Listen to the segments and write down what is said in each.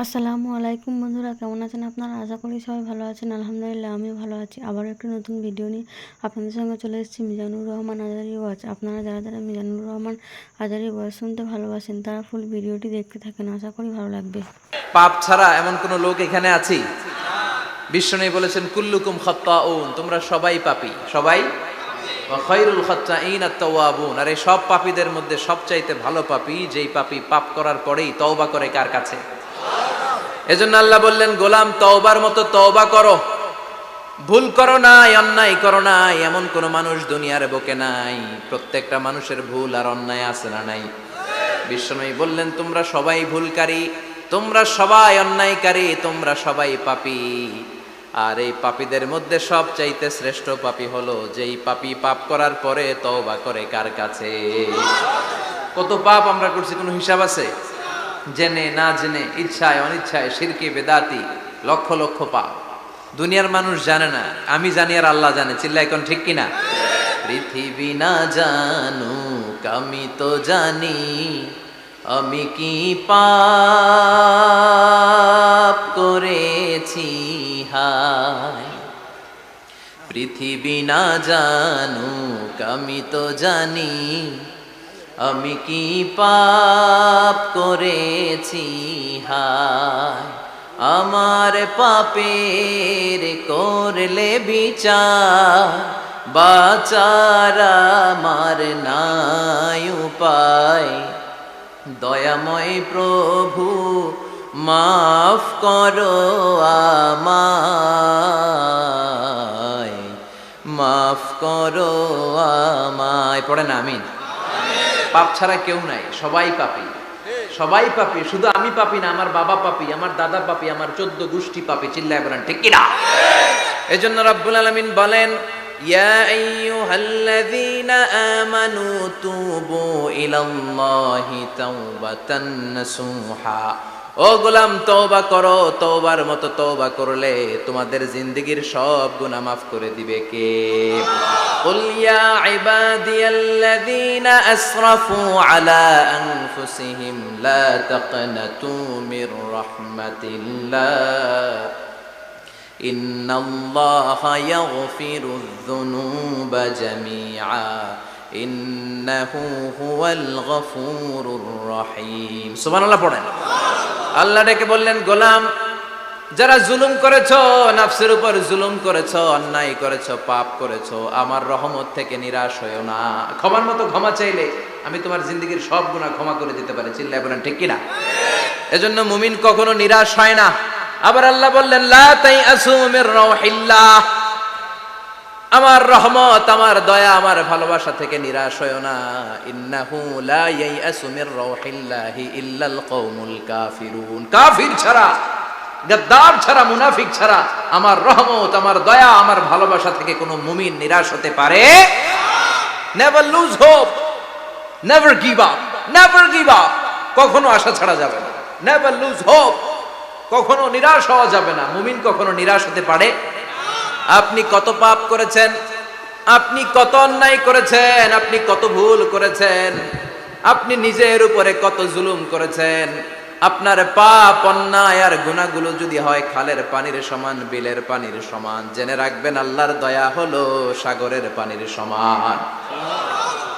আসসালামু আলাইকুম বন্ধুরা, কেমন আছেন আপনারা? আশা করি সবাই ভালো আছেন। আলহামদুলিল্লাহ আমিও ভালো আছি। আবারও একটি নতুন ভিডিও নিয়ে আপনাদের সঙ্গে চলে এসেছি মিজানুর রহমান আজারি ওয়াচ। আপনারা যারা যারা মিজানুর রহমান আজারি ওয়াচ শুনতে ভালোবাসেন তারা ফুল ভিডিওটি দেখতে থাকেন, আশা করি ভালো লাগবে। পাপ ছাড়া এমন কোন লোক এখানে আছি? বিশ্বনবী বলেছেন কুল্লুকুম খাত্তাউন, তোমরা সবাই পাপী, সবাই। ওয়া খায়রুল খাত্তাইন আত-তাওয়াবুন, আর এই সব পাপীদের মধ্যে সবচাইতে ভালো পাপী যেই পাপী পাপ করার পরেই তওবা করে। কার কাছে? এজন্য আল্লাহ বললেন, গোলাম তওবার মতো তওবা করো, ভুল করো নাই, অন্যায় করো নাই, এমন কোন মানুষ দুনিয়ার বুকে নাই। প্রত্যেকটা মানুষের ভুল আর অন্যায় আছে না নাই? বিশ্বনবী বললেন, তোমরা সবাই ভুলকারী, তোমরা সবাই অন্যায়কারী, তোমরা সবাই পাপী। আর এই পাপীদের মধ্যে সবচাইতে শ্রেষ্ঠ পাপী হলো যেই পাপী পাপ করার পরে তওবা করে। কার কাছে? কত পাপ আমরা করছি, কোনো হিসাব আছে? জেনে না জেনে, ইচ্ছায় অনিচ্ছায়, শিরকে বেদাতি, লক্ষ লক্ষ পাপ। দুনিয়ার মানুষ জানে না, আমি জানি আর আল্লাহ জানে। চিল্লা এখন ঠিক কিনা? পৃথিবী না জানুক আমি তো জানি, আমি কি পাপ করেছি হায়। পৃথিবী না জানুক আমি তো জানি, আমি কি পাপ করেছি হায়। আমার পাপের করলে বিচার, বাঁচার আমার নাই উপায়। দয়াময় প্রভু মাফ করো আমায়, মাফ করো আমায়। পড়েন আমিন। পাপ ছাড়া কেউ নাই, সবাই পাপী, সবাই পাপী। শুধু আমি পাপী না, আমার বাবা পাপী, আমার দাদা পাপী, আমার 14 গোষ্ঠী পাপী। চিল্লায় বলেন ঠিক কিনা? এজন্য রব্বুল আলামিন বলেন, ইয়া আইয়ুহাল্লাযীনা আমানু তুবু ইলাল্লাহি তাওবাতান নাসুহা। ও গোলাম, তওবা করো, তওবার মতো তওবা করলে তোমাদের জিন্দেগীর সব গুনাহ মাফ করে দিবে কে? কুল ইয়া ইবাদিয়াল্লাযীনা আসরাফু আলা আনফুসিহিম লা তাকনাতু মির রাহমাতিল্লাহ ইন্নাল্লাহা ইয়াগফিরুয যুনুবা জামিআ ইন্নাহু হুয়াল গফুরুর রহিম। সুবহানাল্লাহ পড়েন। আল্লাহ ডেকে বললেন, গোলাম যারা জুলুম করেছো, নফসের উপর জুলুম করেছো, অন্যায় করেছো, পাপ করেছো, আমার রহমত থেকে নিরাশ হয়ো না। ক্ষমার মতো ক্ষমা চাইলে আমি তোমার জিন্দেগীর সব গুনাহ ক্ষমা করে দিতে পারি। চিল্লায় বলেন ঠিক কিনা? এজন্য মুমিন কখনো নিরাশ হয় না। আবার আল্লাহ বললেন, লা তাইআসু মির রাউহিল্লাহ, আমার রহমত, আমার দয়া, আমার ভালোবাসা থেকে নিরাশ হয়ো না। ইন্নাহু লা ইয়াইআসু মির রাউহিল্লাহি ইল্লাল কওমুল কাফিরুন, কাফির ছাড়া, গাদ্দার ছাড়া, মুনাফিক ছাড়া আমার রহমত, আমার দয়া, আমার ভালোবাসা থেকে কোনো মুমিন নিরাশ হতে পারে না। Never lose hope, never give up, never give up, কখনো আশা ছাড়া যাবে না। নেভার লুজ হোপ, কখনো নিরাশ হওয়া যাবে না। মুমিন কখনো নিরাশ হতে পারে। আপনি কত পাপ করেছেন, আপনি কত অন্যায় করেছেন, আপনি কত ভুল করেছেন, আপনি নিজের উপরে কত জুলুম করেছেন। আপনার পাপ, অন্যায় আর গুনাহগুলো যদি হয় খালের পানির সমান, বিলের পানির সমান, জেনে রাখবেন আল্লাহর দয়া হলো সাগরের পানির সমান।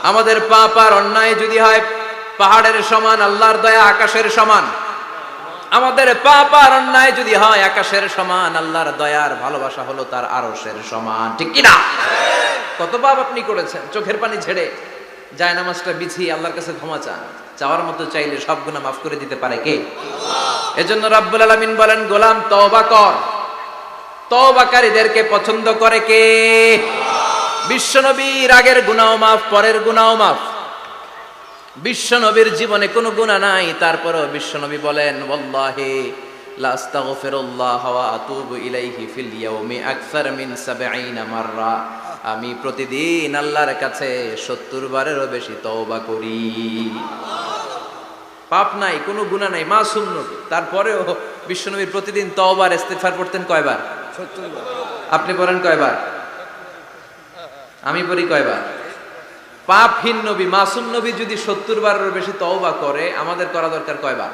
আমাদের পাপ আর অন্যায় যদি হয় পাহাড়ের সমান, আল্লাহর দয়া আকাশের সমান। আমাদের পাপ আর অন্যায় যদি হয় আকাশের সমান, আল্লাহর দয়ার ভালোবাসা হলো তার আরশের সমান। ঠিক কিনা? কত পাপ আপনি করেছেন, চোখের পানি ছেড়ে জায়নামাজটা বিছিয়ে আল্লাহর কাছে ক্ষমা চান। চাওয়ার মতো চাইলে সব গুনাহ মাফ করে দিতে পারে কে? এজন্য রব্বুল আলামিন বলেন, গোলাম তওবা কর। তওবাকারীদেরকে পছন্দ করে কে? বিশ্বনবীর আগের গুনাহ মাফ, পরের গুনাহ মাফ। বিশ্বনবীর জীবনে কোনো গুনাহ নাই, তারপরেও বিশ্বনবী বলেন, ওয়াল্লাহি লা আস্তাগফিরুল্লাহ ওয়া আতুবু ইলাইহি ফিল ইয়াউমি আকসার মিন ৭০ মাররা। আমি প্রতিদিন আল্লাহর কাছে ৭০ বারেরও বেশি তওবা করি। পাপ নাই, কোনো গুনাহ নাই, মাসুম নবী, তারপরেও বিশ্বনবী প্রতিদিন তওবা আর ইস্তিগফার পড়তেন কয়বার? ৭০ বার। আপনি পড়েন কয়বার? আমি পড়ি কয়বার? পাপহীন নবী, মাসুম নবী যদি ৭০ বারেরও বেশি তওবা করে, আমাদের করা দরকার কয়বার?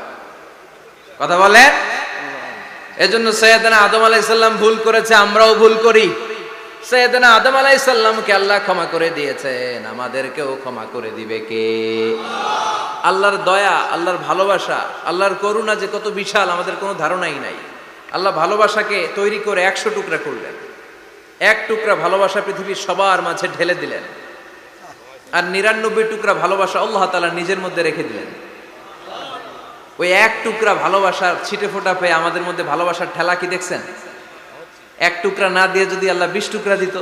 কথা বলেন। এজন্য সৈয়দনা আদম আলাইহিস সালাম ভুল করেছে, আমরাও ভুল করি। সৈয়দনা আদম আলাইহিস সালামকে আল্লাহ ক্ষমা করে দিয়েছেন, আমাদেরকেও ক্ষমা করে দিবে কে? আল্লাহর দয়া, আল্লাহর ভালোবাসা, আল্লাহর করুণা যে কত বিশাল আমাদের কোনো ধারণাই নাই। আল্লাহ ভালোবাসাকে তৈরি করে 100 টুকরা করলেন, এক টুকরা ভালোবাসা পৃথিবীর সবার মাঝে ঢেলে দিলেন, আর 99 টুকরা ভালোবাসা আল্লাহ তাআলা নিজের মধ্যে রেখে দিলেন। ওই এক টুকরা ভালোবাসার ছিটে ফোটা পেয়ে আমাদের মধ্যে ভালোবাসার ঠেলা কি দেখছেন? এক টুকরা না দিয়ে যদি আল্লাহ 20 টুকরা দিত,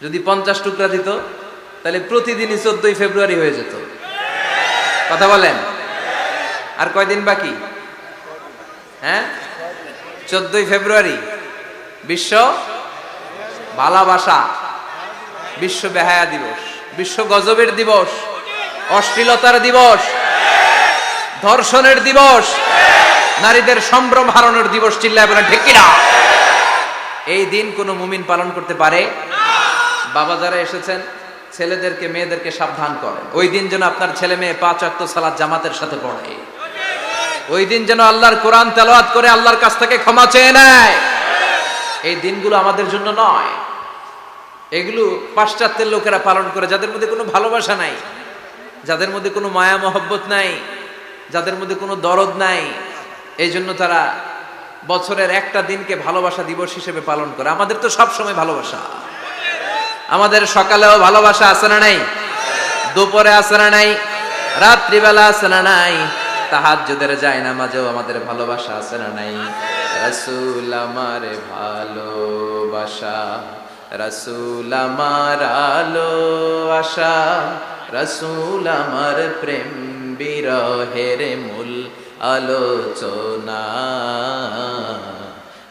যদি 50 টুকরা দিত, তাহলে প্রতিদিনই 14 ফেব্রুয়ারি হয়ে যেত। কথা বলেন, আর কয়দিন বাকি? হ্যাঁ, 14 ফেব্রুয়ারি বিশ্ব ভালোবাসা, বিশ্ব বেহায়া দিবস, বিশ্ব গজবের দিবস, অশ্লীলতার দিবস, ধর্ষণের দিবস, নারীদের সম্ভ্রম হারানোর দিবস। চিল্লায় বলেন ঠিক কিনা? এই দিন কোন মুমিন পালন করতে পারে? বাবা যারা এসেছেন, ছেলেদেরকে মেয়েদেরকে সাবধান করেন, ওই দিন যেন আপনার ছেলে মেয়ে 5 ওয়াক্ত সালাত জামাতের সাথে পড়ে, ওই দিন যেন আল্লাহর কোরআন তেলাওয়াত করে আল্লাহর কাছ থেকে ক্ষমা চেয়ে নেয়। এই দিনগুলো আমাদের জন্য নয়, এগুলো পাশ্চাত্যের লোকেরা পালন করে, যাদের মধ্যে কোনো ভালোবাসা নাই, যাদের মধ্যে কোনো মায়া মহব্বত নাই, যাদের মধ্যে কোনো দরদ নাই। এই জন্য তারা বছরের একটা দিনকে ভালোবাসা দিবস হিসেবে পালন করে। আমাদের তো সব সময় ভালোবাসা, আমাদের সকালেও ভালোবাসা আছে না নাই? দুপুরে আছে না নাই? রাত্রিবেলা আছে না নাই? তাহাজ্জুদের জায়নামাজেও আমাদের ভালোবাসা আছে না নাই? রাসূল আমার ভালোবাসা, রাসূল আমার আলো আশা, রাসূল আমার প্রেম বিরহের মূল আলোচনা,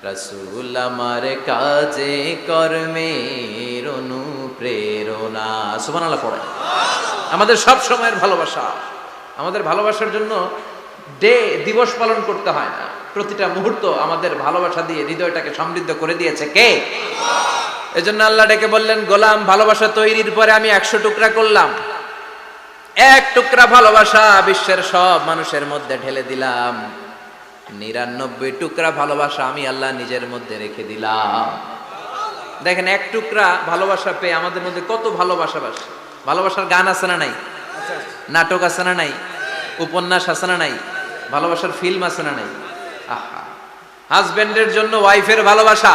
রাসূল আমার কাজে কর্মের অনুপ্রেরণা। সুবহানাল্লাহ পড়ে। আমাদের সব সময়ের ভালোবাসা, আমাদের ভালোবাসার জন্য দিবস পালন করতে হয় না, প্রতিটা মুহূর্ত আমাদের ভালোবাসা দিয়ে হৃদয়টাকে সমৃদ্ধ করে দিয়েছে কে? এজন্য আল্লাহ ডেকে বললেন, গোলাম ভালোবাসা তৈরির পরে আমি 100 টুকরা করলাম, এক টুকরা ভালোবাসা বিশ্বের সব মানুষের মধ্যে ঢেলে দিলাম, 99 টুকরা ভালোবাসা আমি আল্লাহ নিজের মধ্যে রেখে দিলাম। দেখেন, এক টুকরা ভালোবাসা পেয়ে আমাদের মধ্যে কত ভালোবাসা বাসে। ভালোবাসার গান আছে না নাই? নাটক আছে না নাই? উপন্যাস আছে না নাই? ভালোবাসার ফিল্ম আছে না নাই? আহা, হাজবেন্ডের জন্য ওয়াইফের ভালোবাসা,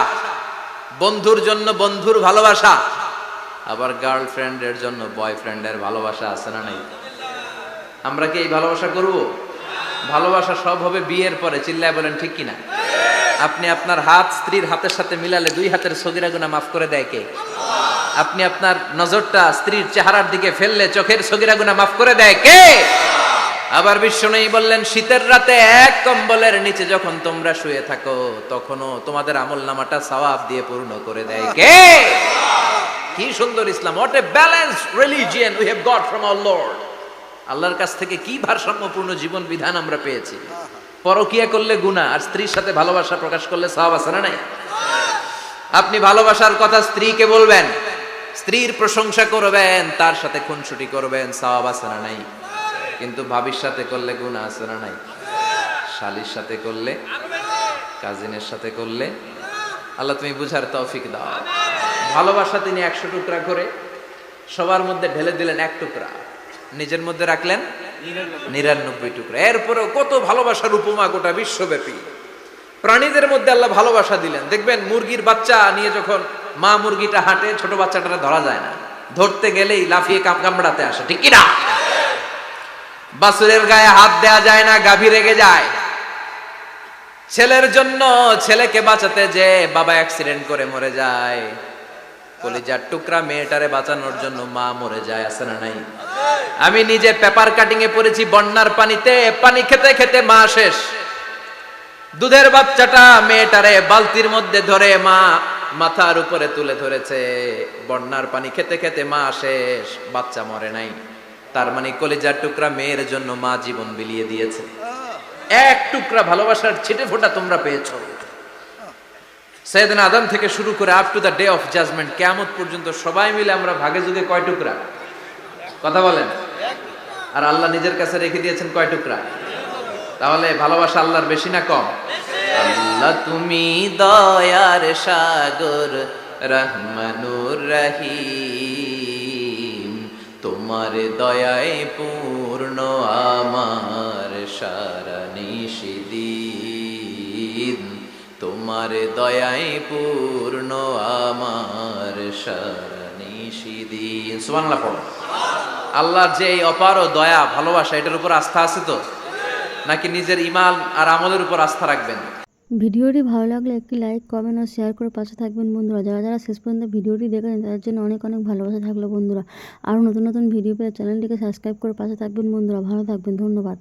বন্ধুর জন্য বন্ধুর ভালোবাসা, আবার গার্লফ্রেন্ডের জন্য বয়ফ্রেন্ডের ভালোবাসা আছে না নাই? আমরা কি এই ভালোবাসা করব? ভালোবাসা সব হবে বিয়ের পরে। চিল্লায় বলেন ঠিক কিনা? আপনি আপনার হাত স্ত্রীর হাতের সাথে মিলালে 2 হাতের সগীরা গুনাহ মাফ করে দেয় কে? আপনি আপনার নজরটা স্ত্রীর চেহারার দিকে ফেললে চোখের সগীরা গুনাহ মাফ করে দেয় কে? আবার বিশ্বনবী বললেন, শীতের রাতে এক কম্বলের নিচে যখন তোমরা শুয়ে থাকো, তখনও তোমাদের আমলনামাটা সওয়াব দিয়ে পূর্ণ করে দেয় কে? কি সুন্দর ইসলাম! What a balanced religion we have got from our lord. আল্লাহর কাছ থেকে কি ভারসাম্যপূর্ণ জীবন বিধান আমরা পেয়েছি। পরকিয়া করলে গুনাহ, আর স্ত্রীর সাথে ভালোবাসা প্রকাশ করলে সওয়াব আছে না নাই? আপনি ভালোবাসার কথা স্ত্রীকে বলবেন, স্ত্রীর প্রশংসা করবেন, তার সাথে খুনসুটি করবেন, সওয়াব আছে না নাই? কিন্তু ভাবির সাথে করলে গুনাহ আছে না নাই? শালীর সাথে করলে, কাজিনের সাথে করলে। আল্লাহ তুমি বুঝার তৌফিক দাও। ভালোবাসা তিনি 100 টুকরা করে সবার মধ্যে ঢেলে দিলেন, এক টুকরা নিজের মধ্যে রাখলেন 99 টুকরা। এরপরেও কত ভালোবাসার উপমা গোটা বিশ্বব্যাপী। প্রাণীদের মধ্যে আল্লাহ ভালোবাসা দিলেন। দেখবেন, মুরগির বাচ্চা নিয়ে যখন মা মুরগিটা হাঁটে, ছোট বাচ্চাটা ধরা যায় না, ধরতে গেলেই লাফিয়ে কামড়াতে আসে, ঠিক কিনা? বাছুরের গায়ে হাত দেয়া যায় না, গাভী রেগে যায়। ছেলের জন্য ছেলেকে বাঁচাতে যে বাবা অ্যাক্সিডেন্ট করে মরে যায়, কলিজার টুকরা মেয়েটারে বাঁচানোর জন্য মা মরে যায়, আছে না নাই? আমি নিজে পেপার কাটিং এ পড়েছি, বন্যার পানিতে পানি খেতে খেতে মা শেষ। দুধের বাচ্চাটা মেয়েটারে বালতির মধ্যে ধরে মা মাথার উপরে তুলে ধরেছে, বন্যার পানি খেতে খেতে মা শেষ, বাচ্চা মরে নাই। তার মানে কলিজার টুকরা মেয়ের জন্য মা জীবন বিলিয়ে দিয়েছে। এক টুকরা ভালোবাসার ছিটে ফোঁটা তোমরা পেয়েছো। সাইয়েদনা আদম থেকে শুরু করে up to the day of judgment, কিয়ামত পর্যন্ত সবাই মিলে আমরা ভাগে যুগে কয় টুকরা? কথা বলেন। আর আল্লাহ নিজের কাছে রেখে দিয়েছেন কয় টুকরা? তাহলে ভালোবাসা আল্লাহর বেশি না কম? আল্লাহ তুমি দয়ার সাগর রহমানুর রহিম, তোমার দয়ায় পূর্ণ আমার সারা নিশিদিন, তোমার দয়ায় পূর্ণ আমার সারা নিশিদিন। সুবহানাল্লাহ পড়ো। আল্লাহর যে এই অপার দয়া ভালোবাসা, এটার উপর আস্থা আছে তো, নাকি নিজের ঈমান আর আমলের উপর আস্থা রাখবেন? ভিডিওটি ভালো লাগলে একটি লাইক, কমেন্ট ও শেয়ার করে পাশে থাকবেন বন্ধুরা। যারা যারা শেষ পর্যন্ত ভিডিওটি দেখেছেন তাদের জন্য অনেক অনেক ভালোবাসা থাকলো বন্ধুরা। আরও নতুন নতুন ভিডিও পেয়ে চ্যানেলটিকে সাবস্ক্রাইব করে পাশে থাকবেন বন্ধুরা। ভালো থাকবেন, ধন্যবাদ।